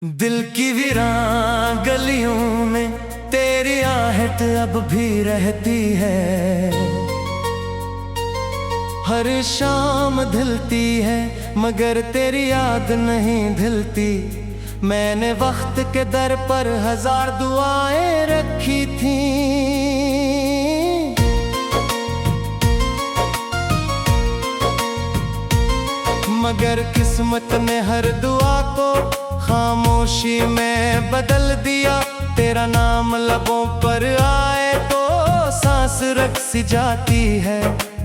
दिल की वीरान गलियों में तेरी आहट अब भी रहती है। हर शाम ढलती है मगर तेरी याद नहीं ढलती। मैंने वक्त के दर पर 1000 दुआएं रखी थी, मगर किस्मत ने हर दुआ को खामोशी में बदल दिया। तेरा नाम लबों पर आए तो सांस रुक सी जाती है।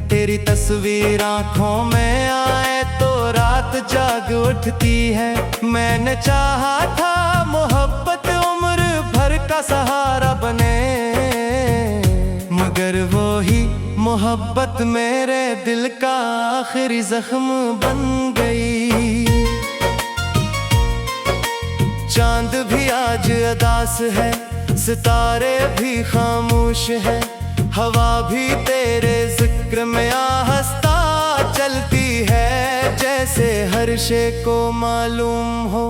तेरी तस्वीर आंखों में आए तो रात जाग उठती है। मैंने चाहा था मोहब्बत उम्र भर का सहारा बने, मगर वो ही मोहब्बत मेरे दिल का आखिरी जख्म बन गई। चांद भी आज अदास है, सितारे भी खामोश है, हवा भी तेरे जिक्र में आहिस्ता चलती है। जैसे हर शे को मालूम हो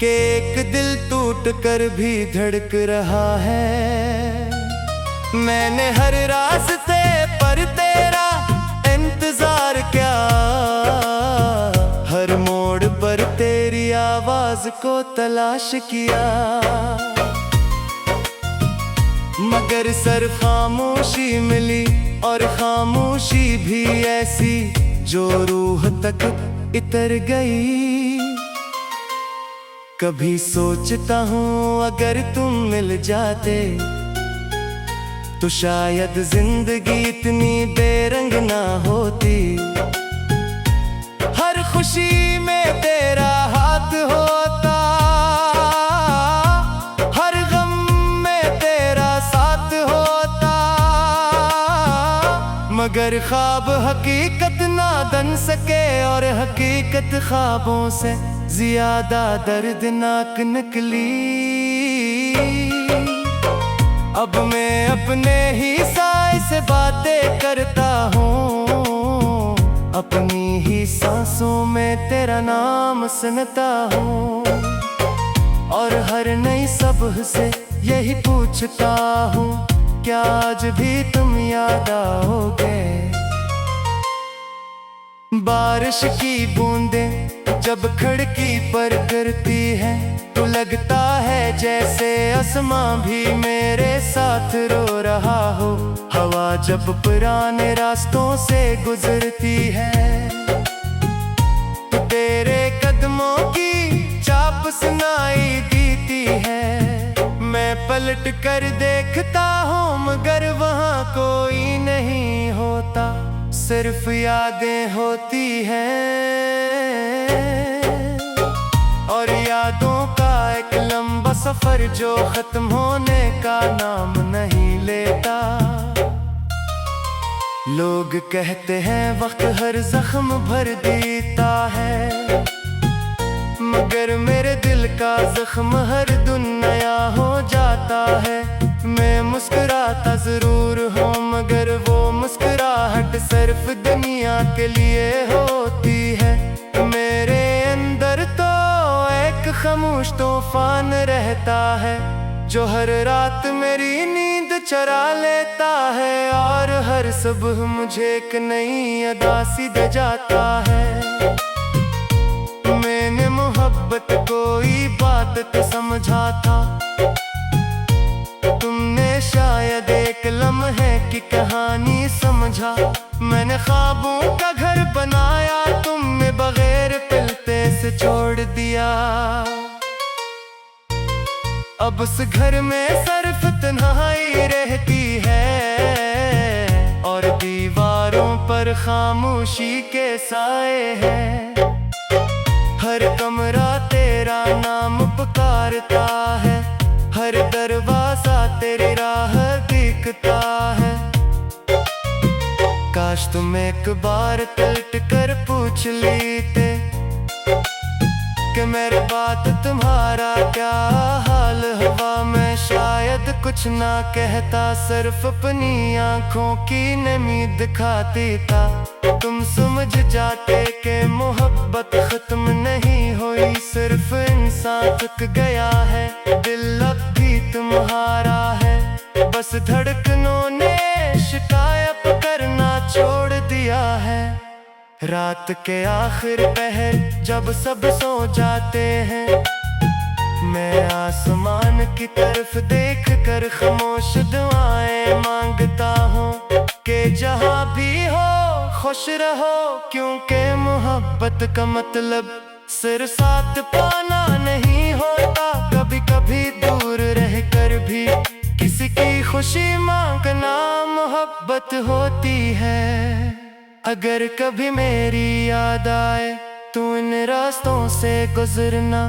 कि एक दिल टूट कर भी धड़क रहा है। मैंने हर रास्ते पर तेरा इंतजार किया, हर मोड़ पर तेरी आवाज को तलाश किया, मगर सर खामोशी मिली। और खामोशी भी ऐसी जो रूह तक इतर गई। कभी सोचता हूँ अगर तुम मिल जाते तो शायद जिंदगी इतनी बेरंग ना होती। हर खुशी में तेरा हाथ होता, हर गम में तेरा साथ होता, मगर ख्वाब हकीकत ना बन सके और हकीकत ख्वाबों से ज्यादा दर्दनाक निकली। अब मैं अपने ही साए से बातें करता हूँ, अपनी ही सांसों में तेरा नाम सुनता हूँ, और हर नई सुबह से यही पूछता हूँ, क्या आज भी तुम याद आओगे। बारिश की बूंदें जब खिड़की पर गिरती है तो लगता है जैसे आसमां भी मेरे साथ रो रहा हो। हवा जब पुराने रास्तों से गुजरती है तो तेरे कदमों की चाप सुनाई देती है। मैं पलट कर देखता हूँ मगर वहाँ कोई नहीं होता, सिर्फ यादें होती हैं, और यादों का एक लंबा सफर जो खत्म होने का नाम नहीं लेता। लोग कहते हैं वक्त हर जख्म भर देता है, मगर मेरे दिल का जख्म हर दिन नया हो जाता है। मैं मुस्कुराता जरूर हूँ मगर वो मुस्कुराहट सिर्फ दुनिया के लिए होती है। मेरे अंदर तो एक खामोश तूफान रहता है जो हर रात मेरी नींद चुरा लेता है, और हर सुबह मुझे एक नई अदा सी दे जाता है। मैंने मोहब्बत कोई बात तो समझा था, तुमने शायद एक लम्हे की कहानी समझा। मैंने ख्वाबों का घर बनाया, तुमने बगैर पिलते से छोड़ दिया। अब उस घर में सिर्फ तन्हाई रहती है, और दीवारों पर खामोशी के साए हैं। हर कमरा तेरा नाम पुकारता है, हर दरवाजा तेरी राह दिखता है। काश तुम एक बार पलट कर पूछ लेते कि कि मेरे बात तुम्हारा क्या हाल। हवा में शायद कुछ ना कहता, सिर्फ अपनी आंखों की नमी दिखाती था। तुम समझ जाते कि मोहब्बत खत्म नहीं हुई, सिर्फ इंसान थक गया है, दिल अब भी तुम्हारा है। बस धड़कनों ने शिकायत करना छोड़ दिया है। रात के आखिर पहर जब सब सो जाते हैं, मैं आसमान की तरफ देख कर खामोश दुआएं मांगता हूँ कि जहाँ भी हो खुश रहो, क्योंकि मोहब्बत का मतलब सिर्फ साथ पाना नहीं होता। कभी कभी दूर रह कर भी किसी की खुशी मांगना मोहब्बत होती है। अगर कभी मेरी याद आए तो इन रास्तों से गुजरना,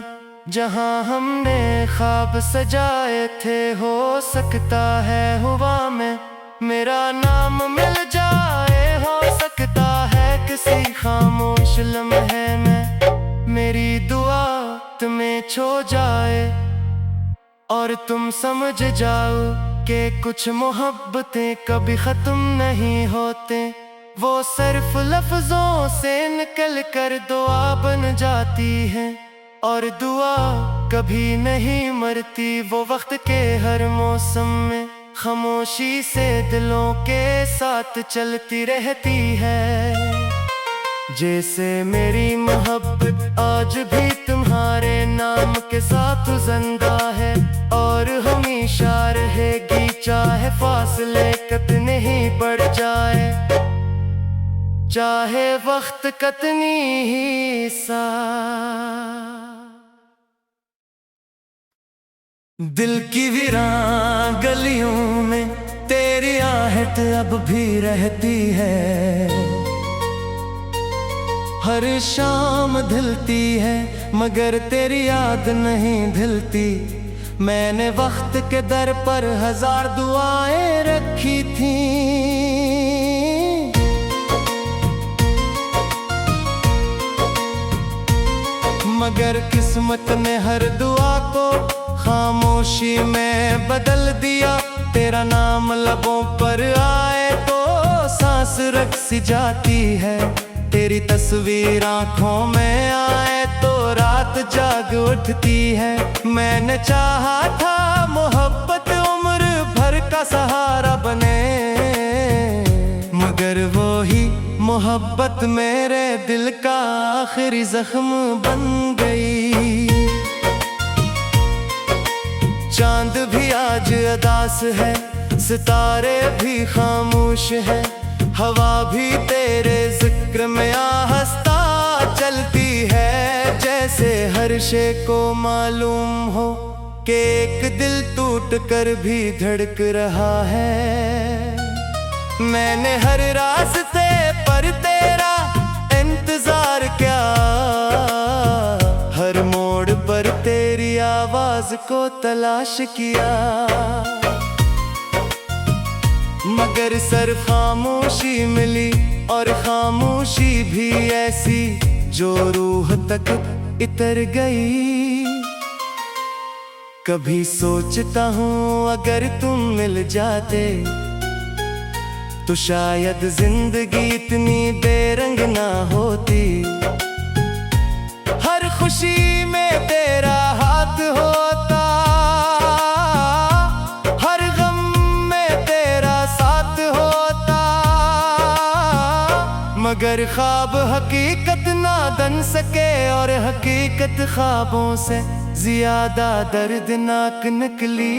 जहाँ हमने ख्वाब सजाए थे। हो सकता है हवा में मेरा नाम मिल जाए, हो सकता है किसी खामोश लम्हे में मेरी दुआ तुम्हें छू जाए, और तुम समझ जाओ कि कुछ मोहब्बतें कभी खत्म नहीं होते। वो सिर्फ लफ्जों से निकल कर दुआ बन जाती है, और दुआ कभी नहीं मरती। वो वक्त के हर मौसम में खामोशी से दिलों के साथ चलती रहती है। जैसे मेरी मोहब्बत आज भी तुम्हारे नाम के साथ जिंदा है, और हमेशा रहेगी, चाहे फासले कितने ही बढ़ जाए, चाहे वक्त कितनी ही सा। दिल की वीरान गलियों में तेरी आहट अब भी रहती है। हर शाम ढलती है मगर तेरी याद नहीं ढलती। मैंने वक्त के दर पर 1000 दुआएं रखी थी, मगर किस्मत ने हर दुआ को खामोशी में बदल दिया। तेरा नाम लबों पर आए तो सांस रुक सी जाती है, तेरी तस्वीर आंखों में आए तो रात जाग उठती है। मैंने चाहा था मोहब्बत उम्र भर का सहारा बने, मगर वो ही मोहब्बत मेरे दिल का आखिरी जख्म बन गई। चांद भी आज उदास है, सितारे भी खामोश है, हवा भी तेरे जिक्र में आहस्ता चलती है। जैसे हर शे को मालूम हो कि एक दिल टूट कर भी धड़क रहा है। मैंने हर रास्ते पर तेरा इंतजार किया, हर मोड़ पर तेरी आवाज को तलाश किया, मगर सिर्फ खामोशी मिली, और खामोशी भी ऐसी जो रूह तक इतर गई। कभी सोचता हूँ अगर तुम मिल जाते तो शायद जिंदगी इतनी बेरंग ना होती। हर खुशी में तेरा हाथ होता, हर गम में तेरा साथ होता, मगर ख्वाब हकीकत ना बन सके, और हकीकत ख्वाबों से ज्यादा दर्दनाक निकली।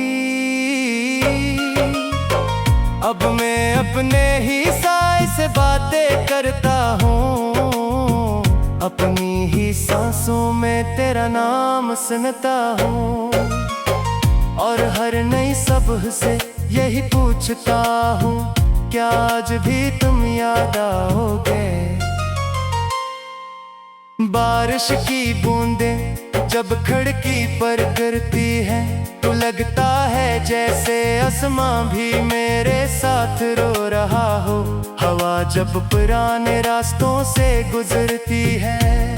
अब मैं अपने ही साए से बातें करता हूँ, अपनी ही सांसों में तेरा नाम सुनता हूँ, और हर नई सुबह से यही पूछता हूँ, क्या आज भी तुम याद आओगे। बारिश की बूंदें जब खिड़की पर गिरती है तो लगता है जैसे आसमां भी मेरे साथ रो रहा हो। हवा जब पुराने रास्तों से गुजरती है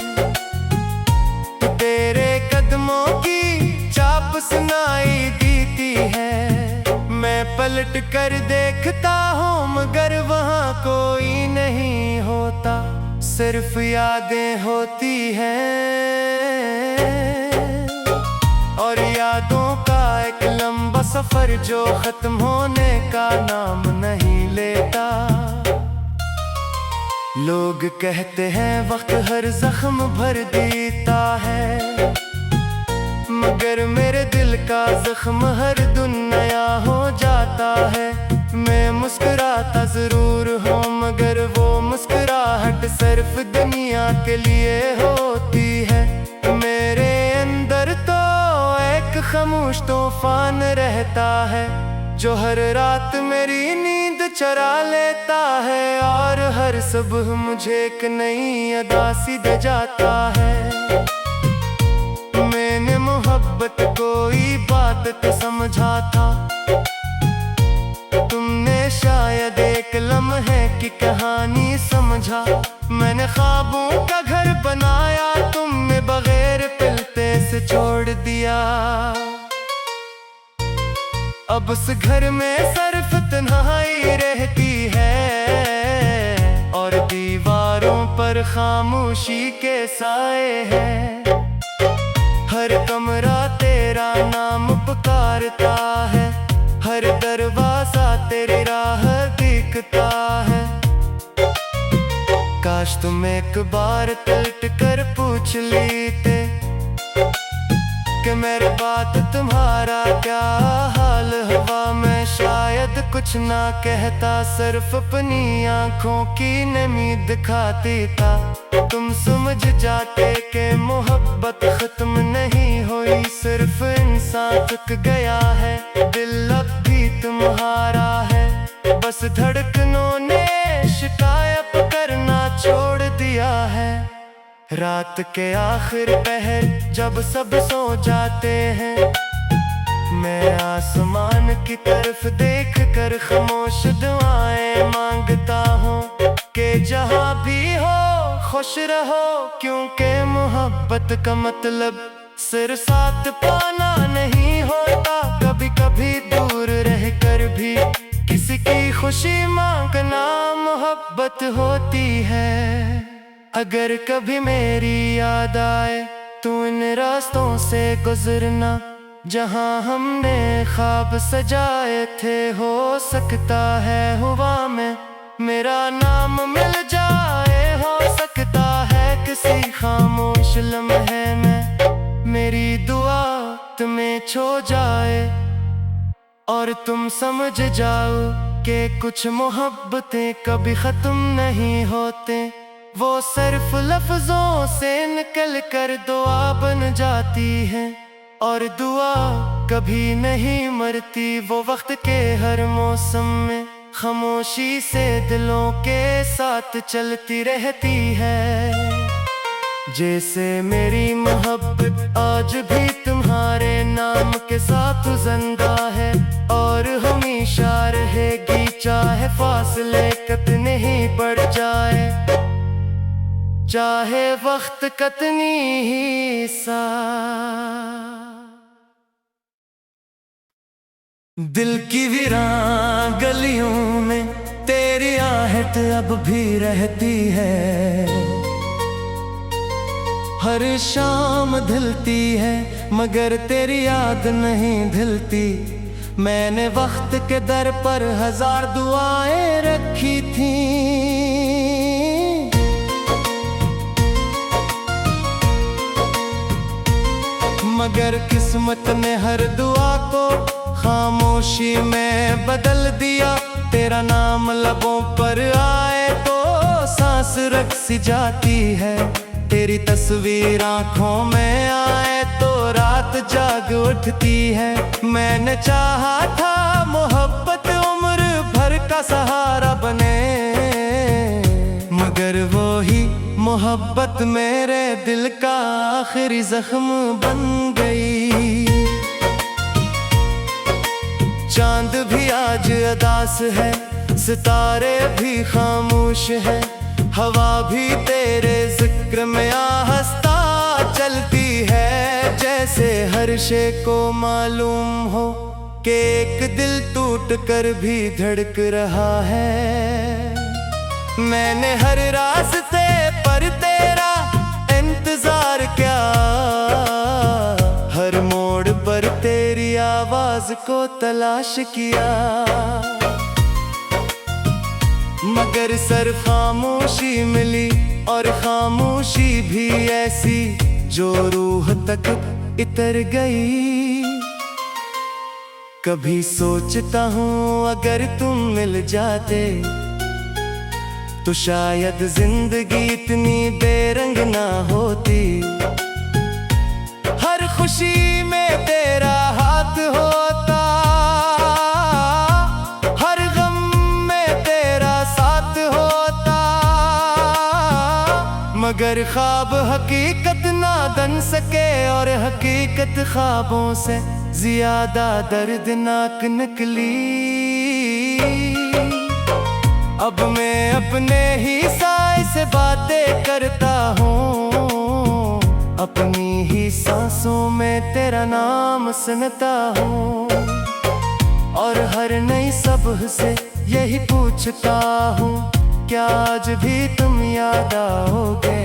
तो तेरे सुनाई देती है। मैं पलट कर देखता हूँ मगर वहाँ कोई नहीं होता, सिर्फ यादें होती हैं और यादों का एक लंबा सफर जो खत्म होने का नाम नहीं लेता। लोग कहते हैं वक्त हर जख्म भर देता है, मगर मेरे दिल का जख्म हर दिन नया हो जाता है। मैं मुस्कुराता जरूर हूँ मगर वो मुस्कुराहट सिर्फ दुनिया के लिए होती है। मेरे अंदर तो एक खामोश तूफान रहता है जो हर रात मेरी नींद चुरा लेता है और हर सुबह मुझे एक नई अदा सी दे जाता है। मैंने मोहब्बत कोई बात तो समझा था, तुमने शायद एक लम्हे की कहानी समझा। मैंने ख्वाबों का घर बनाया, तुमने बगैर पिलते से छोड़ दिया। अब उस घर में सिर्फ तन्हाई रहती है और दीवारों पर खामोशी के साए हैं। हर कमरा तेरा नाम पुकारता है, हर दरवाजा तेरी राह दिखता है। काश तुम एक बार पलट कर पूछ लेते कि मेरे बात तुम्हारा क्या हाल हुआ। मैं शायद कुछ ना कहता, सिर्फ अपनी आंखों की नमी दिखाती था। तुम समझ जाते कि मोहब्बत खत्म नहीं हुई, सिर्फ इंसान थक गया है। दिल अब भी तुम्हारा है, बस धड़कनों ने शिकायत करना छोड़ दिया है। रात के आखिर पहर जब सब सो जाते हैं, मैं आसमान की तरफ देख कर खामोश दुआएं मांगता हूँ कि जहाँ भी हो खुश रहो, क्योंकि मोहब्बत का मतलब सिर्फ साथ पाना नहीं होता। कभी कभी दूर रह कर भी किसी की खुशी मांगना मोहब्बत होती है। अगर कभी मेरी याद आए तो इन रास्तों से गुजरना जहाँ हमने ख्वाब सजाए थे। हो सकता है हवा में मेरा नाम मिल जाए, हो सकता है किसी खामोश लम्हे में मेरी दुआ तुम्हें छू जाए और तुम समझ जाओ कि कुछ मोहब्बतें कभी खत्म नहीं होते। वो सिर्फ लफ्जों से निकल कर दुआ बन जाती है और दुआ कभी नहीं मरती। वो वक्त के हर मौसम में खामोशी से दिलों के साथ चलती रहती है। जैसे मेरी मोहब्बत आज भी तुम्हारे नाम के साथ जिंदा है और हमेशा रहेगी, चाहे फासले कितने ही बढ़ जाए, चाहे वक्त कितनी ही सा। दिल की वीरान गलियों में तेरी आहट अब भी रहती है। हर शाम ढलती है मगर तेरी याद नहीं ढलती। मैंने वक्त के दर पर 1000 दुआएं रखी थी, मगर किस्मत ने हर दुआ को खामोशी में बदल दिया। तेरा नाम लबों पर आए तो सांस रुक सी जाती है, तेरी तस्वीर आंखों में आए तो रात जाग उठती है। मैंने चाहा था मोहब्बत उम्र भर का सहारा बने, मगर वो ही मोहब्बत मेरे दिल का आखिरी जख्म बन गई। चांद भी आज उदास है, सितारे भी खामोश है, हवा भी तेरे जिक्र में आहिस्ता चलती है। जैसे हर शे को मालूम हो कि एक दिल टूट कर भी धड़क रहा है। मैंने हर रास्ते पर तेरा इंतजार किया, हर मोड़ पर तेरी आवाज को तलाश किया, मगर सिर्फ खामोशी मिली, और खामोशी भी ऐसी जो रूह तक इतर गई। कभी सोचता हूँ अगर तुम मिल जाते तो शायद जिंदगी इतनी बेरंग ना होती। हर खुशी में तेरा हाथ होता, हर गम में तेरा साथ होता, मगर ख्वाब हकीकत ना बन सके, और हकीकत ख्वाबों से ज्यादा दर्दनाक निकली। अब मैं अपने ही साए से बातें करता हूँ, अपनी ही सांसों में तेरा नाम सुनता हूँ, और हर नई सुबह से यही पूछता हूँ, क्या आज भी तुम याद आओगे।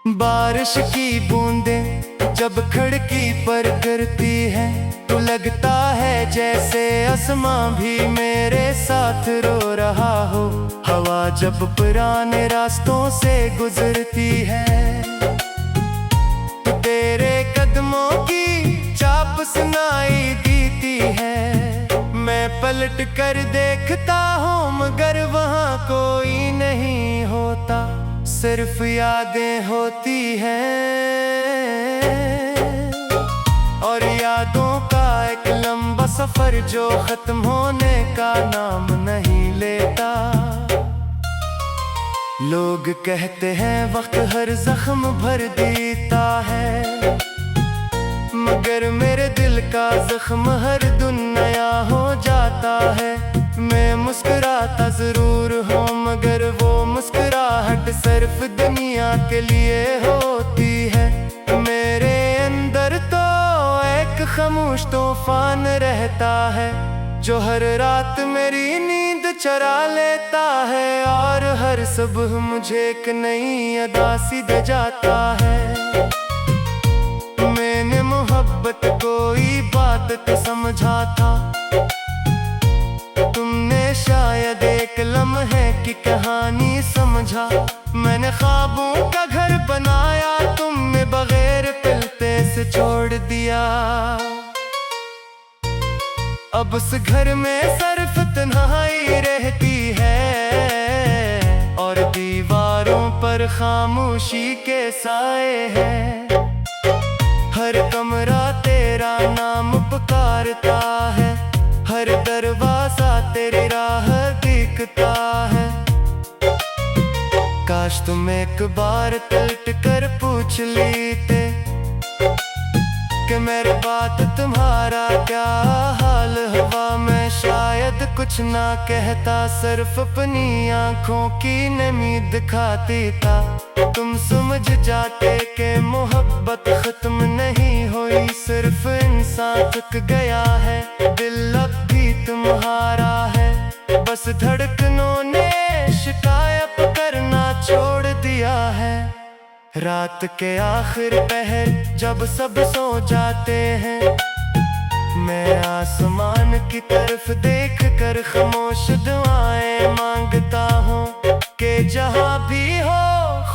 बारिश की बूंदें जब खिड़की पर गिरती है तो लगता है जैसे आसमां भी मेरे साथ रो रहा हो। हवा जब पुराने रास्तों से गुजरती है तो तेरे कदमों की चाप सुनाई देती है। मैं पलट कर देखता हूँ मगर वहाँ कोई नहीं होता, सिर्फ यादें होती हैं, और यादों का एक लंबा सफर जो खत्म होने का नाम नहीं लेता। लोग कहते हैं वक्त हर जख्म भर देता है, मगर मेरे दिल का जख्म हर दिन नया हो जाता है। मैं मुस्कुराता जरूर हूँ मगर वो मुस्कुराहट सिर्फ दुनिया के लिए होती है। मेरे अंदर तो एक खामोश तूफान रहता है जो हर रात मेरी नींद चुरा लेता है, और हर सुबह मुझे एक नई अदा सी दे जाता है। मैंने मोहब्बत कोई बात तो समझा था, तुमने शायद एक लम्हे की कहानी समझा। मैंने ख्वाबों का घर बनाया, तुमने बगैर पिलते से छोड़ दिया। अब उस घर में सिर्फ तन्हाई रहती है, और दीवारों पर खामोशी के साए हैं। हर कमरा तेरा नाम पुकारता है, हर दरवाजा तेरी राह दिखता है। काश तुम एक बार पलट कर पूछ लेते कि मेरे बात तुम्हारा क्या हाल हुआ। मैं शायद कुछ ना कहता, सिर्फ अपनी आंखों की नमी दिखाती था। तुम समझ जाते कि मोहब्बत खत्म नहीं हुई, सिर्फ इंसान थक गया है। दिल अब भी तुम्हारा है, बस धड़कनों ने शिकायत करना छोड़ दिया है। रात के आखिर पहर जब सब सो जाते हैं, मैं आसमान की तरफ देख कर खामोश दुआएं मांगता हूँ कि जहाँ भी हो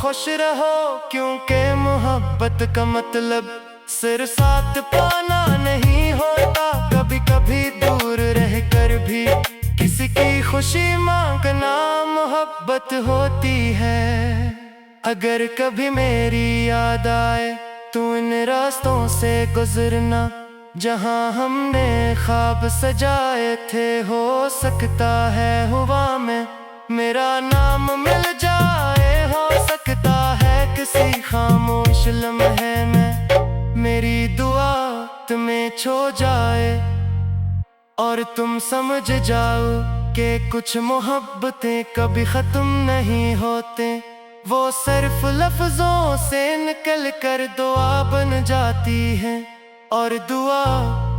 खुश रहो, क्योंकि मोहब्बत का मतलब सिर्फ साथ पाना नहीं होता। कभी कभी दूर रह कर भी किसी की खुशी मांगना मोहब्बत होती है। अगर कभी मेरी याद आए तो इन रास्तों से गुजरना जहाँ हमने ख्वाब सजाए थे। हो सकता है हवा में मेरा नाम मिल जाए, हो सकता है किसी खामोश लम्हे में मेरी दुआ तुम्हें छू जाए, और तुम समझ जाओ कि कुछ मोहब्बतें कभी खत्म नहीं होते। वो सिर्फ लफ्जों से निकल कर दुआ बन जाती है। और दुआ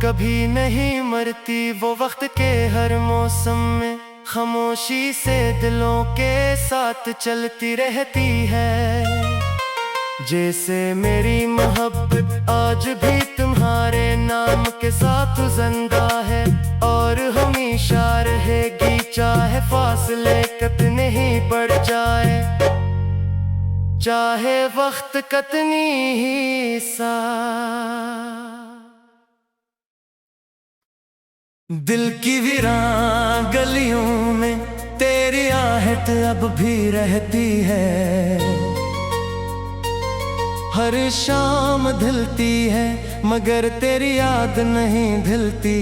कभी नहीं मरती, वो वक्त के हर मौसम में खामोशी से दिलों के साथ चलती रहती है। जैसे मेरी मोहब्बत आज भी तुम्हारे नाम के साथ जिंदा है, और हमेशा रहेगी चाहे फासले कितने ही बढ़ जाए, चाहे वक्त कितनी ही सा। दिल की वीरान गलियों में तेरी आहट अब भी रहती है। हर शाम ढलती है मगर तेरी याद नहीं ढलती।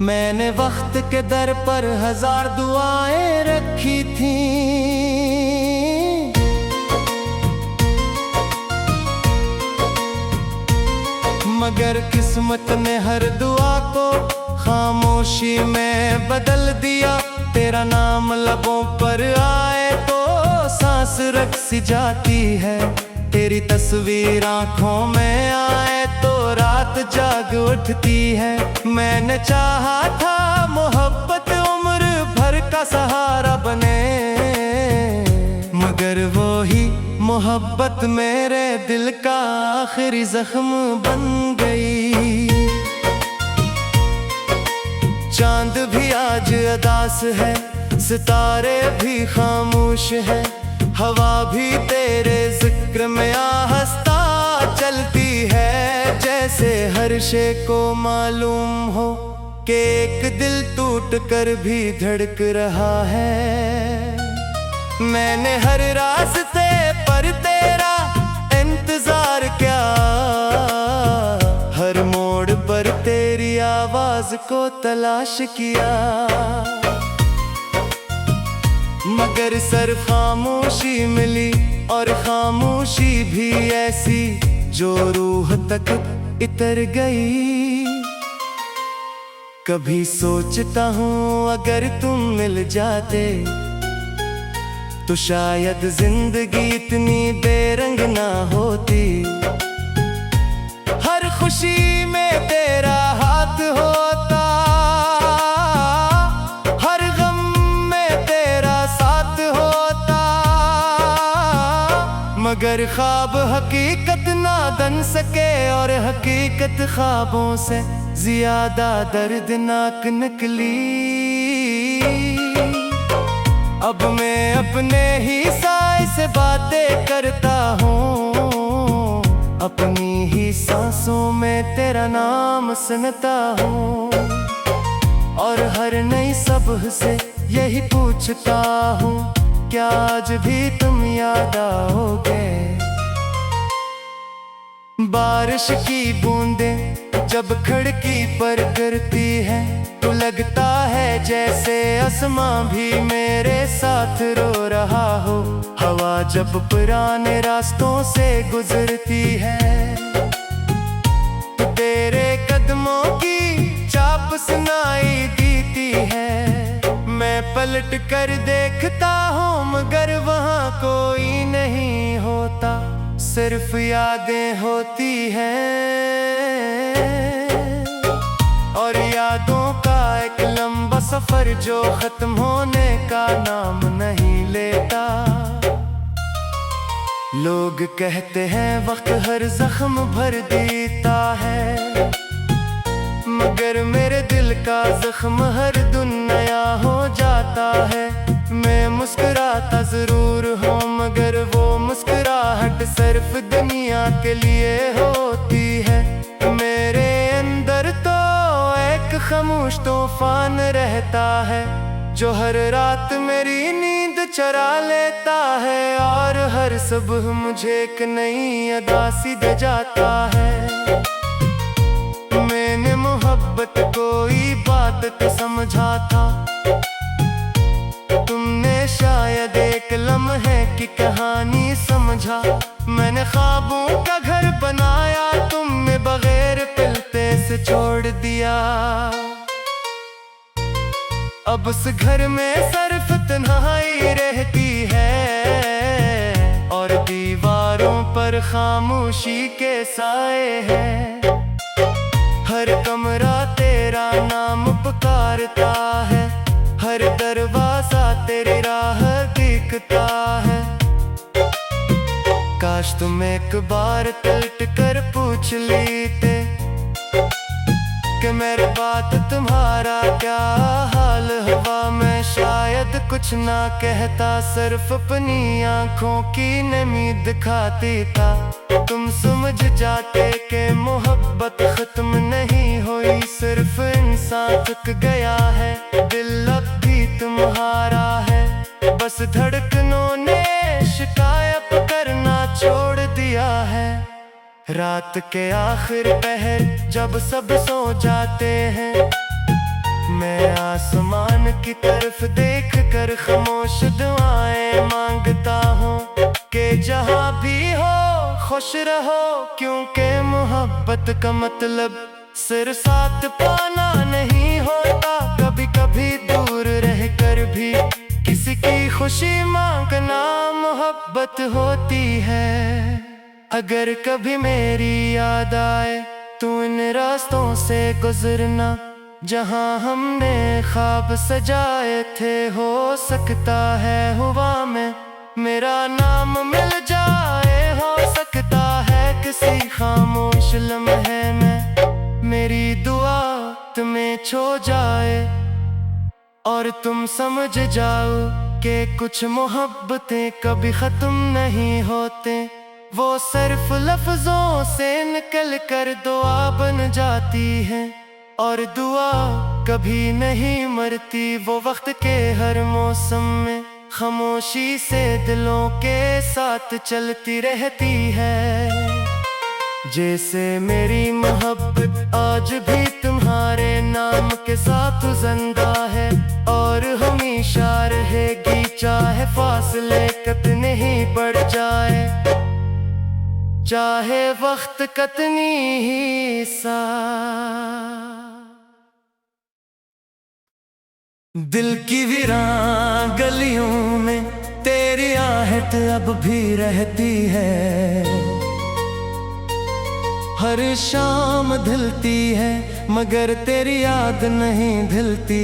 मैंने वक्त के दर पर 1000 दुआएं रखी थी, मगर किस्मत ने हर दुआ को खामोशी में बदल दिया। तेरा नाम लबों पर आए तो सांस रुक सी जाती है, तेरी तस्वीर आंखों में आए तो रात जाग उठती है। मैंने चाहा था मोहब्बत उम्र भर का सहारा बने, मगर वो ही मोहब्बत मेरे दिल का आखिरी जख्म बन गई। चांद भी आज उदास है, सितारे भी खामोश है, हवा भी तेरे जिक्र में आहस्ता चलती है। जैसे हर शे को मालूम हो कि एक दिल टूट कर भी धड़क रहा है। मैंने हर रास्ते पर तेरा इंतजार किया, हर मोड़ पर तेरी आवाज को तलाश किया, मगर सिर्फ खामोशी मिली। और खामोशी भी ऐसी जो रूह तक इतर गई। कभी सोचता हूँ अगर तुम मिल जाते तो शायद जिंदगी इतनी बेरंग ना होती। हर खुशी में तेरा हाथ होता, हर गम में तेरा साथ होता, मगर ख्वाब हकीकत ना बन सके और हकीकत ख्वाबों से ज्यादा दर्दनाक निकली। अब मैं अपने ही साए से बातें करता हूँ, अपनी ही सांसों में तेरा नाम सुनता हूँ, और हर नई सुबह से यही पूछता हूँ, क्या आज भी तुम याद आओगे। बारिश की बूंदें जब खिड़की पर गिरती है तो लगता है जैसे आसमां भी मेरे साथ रो रहा हो। हवा जब पुराने रास्तों से गुजरती है तो तेरे कदमों की चाप सुनाई देती है। मैं पलट कर देखता हूँ मगर वहाँ कोई नहीं होता, सिर्फ यादें होती हैं, और यादों का एक लंबा सफर जो खत्म होने का नाम नहीं लेता। लोग कहते हैं वक्त हर जख्म भर देता है, मगर मेरे दिल का जख्म हर दिन नया हो जाता है। मैं मुस्कुराता जरूर हूँ मगर वो मुस्कुराहट सिर्फ दुनिया के लिए होती है। मेरे अंदर तो एक खामोश तूफान रहता है जो हर रात मेरी नींद चुरा लेता है, और हर सुबह मुझे एक नई अदा सी दे जाता है। मैंने मोहब्बत कोई बात तो समझा था, तुमने शायद एक लम्हे की कहानी समझा। मैंने ख्वाबों का घर बनाया, तुमने बगैर पिलते से छोड़ दिया। अब उस घर में सिर्फ तन्हाई रहती है, और खामोशी के साए हैं। हर कमरा तेरा नाम पुकारता है, हर दरवाजा तेरी राह दिखता है। काश तुम एक बार पलट कर पूछ लेते कि मेरे बात तुम्हारा क्या हाल हुआ। मैं शायद कुछ ना कहता, सिर्फ अपनी आंखों की नमी दिखाती था। तुम समझ जाते कि मोहब्बत खत्म नहीं हुई, सिर्फ इंसान थक गया है, दिल अब भी तुम्हारा है। बस धड़कनों ने शिकायत करना छोड़ दिया है। रात के आखिर पहर जब सब सो जाते हैं, मैं आसमान की तरफ देख कर खामोश दुआएं मांगता हूँ कि जहाँ भी हो खुश रहो। क्योंकि मोहब्बत का मतलब सिर्फ साथ पाना नहीं होता, कभी कभी दूर रह कर भी किसी की खुशी मांगना मोहब्बत होती है। अगर कभी मेरी याद आए तो इन रास्तों से गुजरना, जहां हमने ख्वाब सजाए थे। हो सकता है हवा में मेरा नाम मिल जाए, हो सकता है किसी खामोश लम्हे में मेरी दुआ तुम्हें छू जाए और तुम समझ जाओ कि कुछ मोहब्बतें कभी खत्म नहीं होते। वो सिर्फ लफ्जों से निकल कर दुआ बन जाती है और दुआ कभी नहीं मरती। वो वक्त के हर मौसम में खामोशी से दिलों के साथ चलती रहती है। जैसे मेरी मोहब्बत आज भी तुम्हारे नाम के साथ जिंदा है और हमेशा रहेगी, चाहे फासले कितने ही बढ़ जाए, चाहे वक्त कितनी ही सा। दिल की वीरान गलियों में तेरी आहट अब भी रहती है। हर शाम ढलती है मगर तेरी याद नहीं ढलती।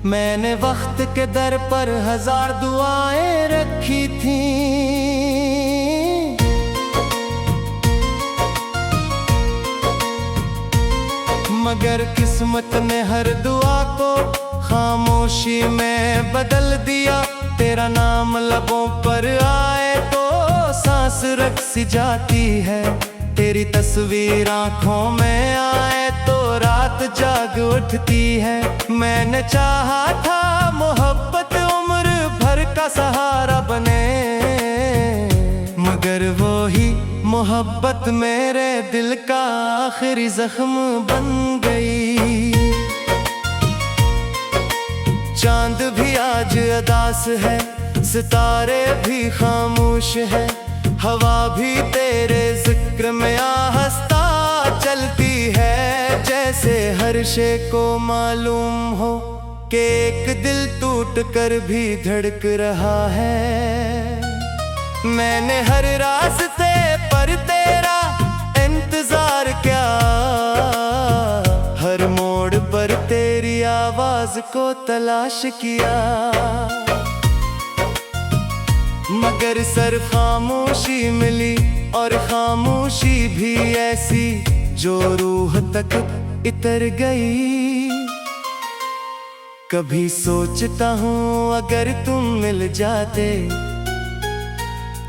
मैंने वक्त के दर पर 1000 दुआएं रखी थी, मगर किस्मत ने हर दुआ को खामोशी में बदल दिया। तेरा नाम लबों पर आए तो सांस रुक सी जाती है, तेरी तस्वीर आंखों में आए तो रात जाग उठती है। मैंने चाहा था मोहब्बत उम्र भर का सहारा बने, मगर वो ही मोहब्बत मेरे दिल का आखिरी जख्म बन गई। चांद भी आज उदास है, सितारे भी खामोश है, हवा भी तेरे जिक्र में आहस्ता चलती है। जैसे हर शे को मालूम हो कि एक दिल टूट कर भी धड़क रहा है। मैंने हर रास्ते पर तेरा इंतजार किया, हर मोड़ पर तेरी आवाज को तलाश किया, मगर सिर्फ खामोशी मिली और खामोशी भी ऐसी जो रूह तक इतर गई। कभी सोचता हूँ अगर तुम मिल जाते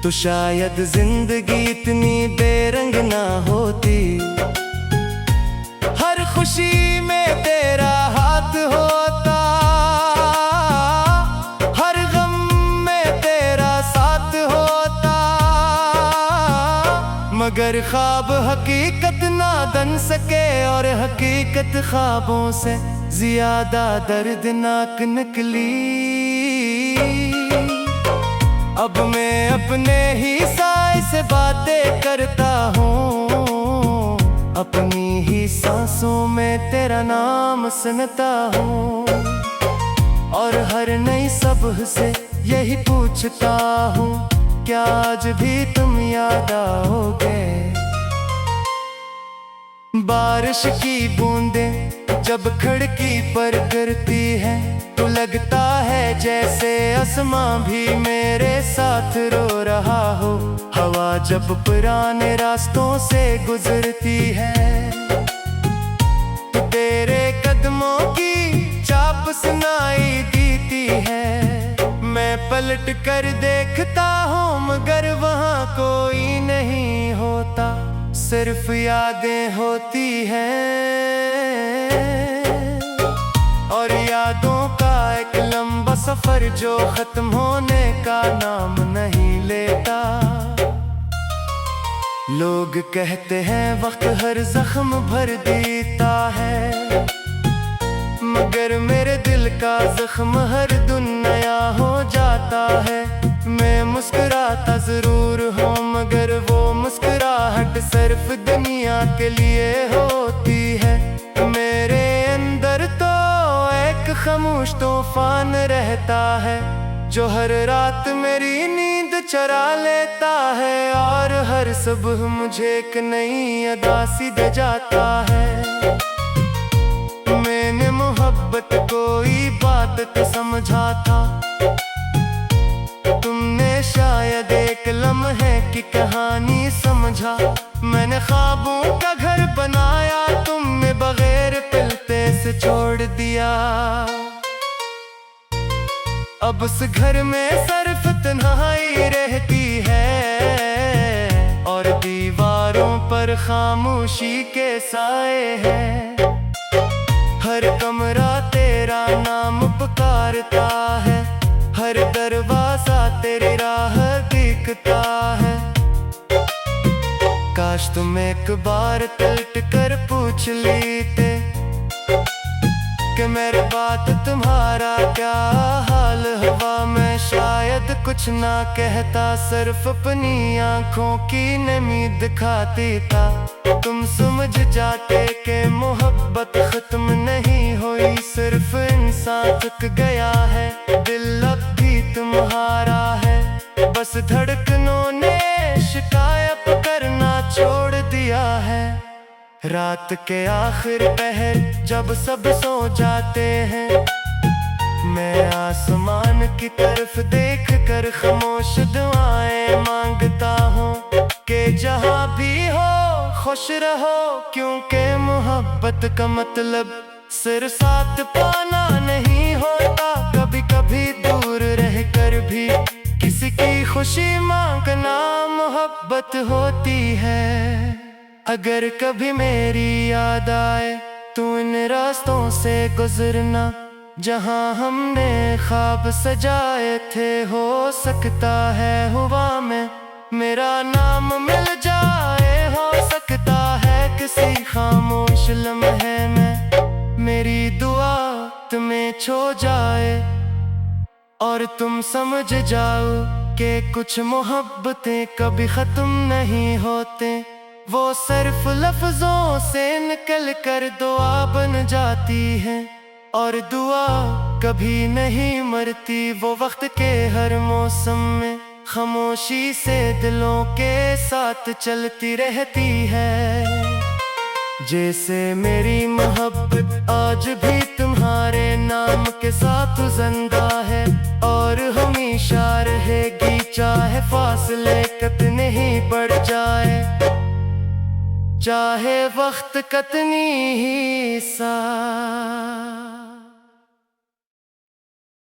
तो शायद जिंदगी इतनी बेरंग ना होती। हर खुशी में तेरा हाथ होता, हर गम में तेरा साथ होता, मगर ख्वाब हकीकत ना बन सके और हकीकत ख्वाबों से ज्यादा दर्दनाक निकली। अब मैं अपने ही साए से बातें करता हूँ, अपनी ही सांसों में तेरा नाम सुनता हूँ, और हर नई सुबह से यही पूछता हूँ क्या आज भी तुम याद आओगे? बारिश की बूंदें जब खिड़की पर गिरती है तो लगता है जैसे आसमां भी मेरे साथ रो रहा हो। हवा जब पुराने रास्तों से गुजरती है तो तेरे कदमों की चाप सुनाई देती है। मैं पलट कर देखता हूँ मगर वहाँ कोई नहीं होता, सिर्फ यादें होती हैं और यादों का एक लंबा सफर जो खत्म होने का नाम नहीं लेता। लोग कहते हैं वक्त हर जख्म भर देता है, मगर मेरे दिल का जख्म हर दिन नया हो जाता है। मैं मुस्कुराता जरूर हूँ मगर वो मुस्कुराहट सिर्फ दुनिया के लिए होती है। मेरे अंदर तो एक खामोश तूफान रहता है जो हर रात मेरी नींद चुरा लेता है और हर सुबह मुझे एक नई अदा सी दे जाता है। मैंने मोहब्बत कोई बात तो समझा था, तुमने शायद एक लम्हे की कहानी समझा। मैंने ख्वाबों का घर बनाया, तुमने बगैर पिलते से छोड़ दिया। अब उस घर में सिर्फ तन्हाई रहती है और दीवारों पर खामोशी के साए हैं। हर कमरा तेरा नाम पुकारता है, हर दरवाजा तेरी राह दिखता है। काश तुम एक बार पलट कर पूछ लेते कि मेरे बात तुम्हारा क्या हाल हुआ। मैं शायद कुछ ना कहता, सिर्फ अपनी आंखों की नमी दिखाती था। तुम समझ जाते कि मोहब्बत खत्म नहीं हुई, सिर्फ इंसान थक गया है। दिल अब भी तुम्हारा है, बस धड़कनों ने शिकायत करना छोड़ दिया है। रात के आखिर पहर जब सब सो जाते हैं, मैं आसमान की तरफ देख कर खामोश दुआएं मांगता हूँ कि जहाँ भी हो खुश रहो, क्योंकि मोहब्बत का मतलब सिर्फ साथ पाना नहीं होता। कभी कभी दूर रह कर भी किसी की खुशी मांगना मोहब्बत होती है। अगर कभी मेरी याद आए तो इन रास्तों से गुजरना जहाँ हमने ख्वाब सजाए थे। हो सकता है हवा में मेरा नाम मिल जाए, हो सकता है किसी खामोश लम्हे में मेरी दुआ तुम्हें छू जाए और तुम समझ जाओ कि कुछ मोहब्बतें कभी खत्म नहीं होते। वो सिर्फ लफ्जों से निकल कर दुआ बन जाती है और दुआ कभी नहीं मरती। वो वक्त के हर मौसम में खामोशी से दिलों के साथ चलती रहती है। जैसे मेरी मोहब्बत आज भी तुम्हारे नाम के साथ जिंदा है और हमेशा रहेगी, चाहे फासले कितने ही बढ़ जाए, चाहे वक्त कितनी ही सा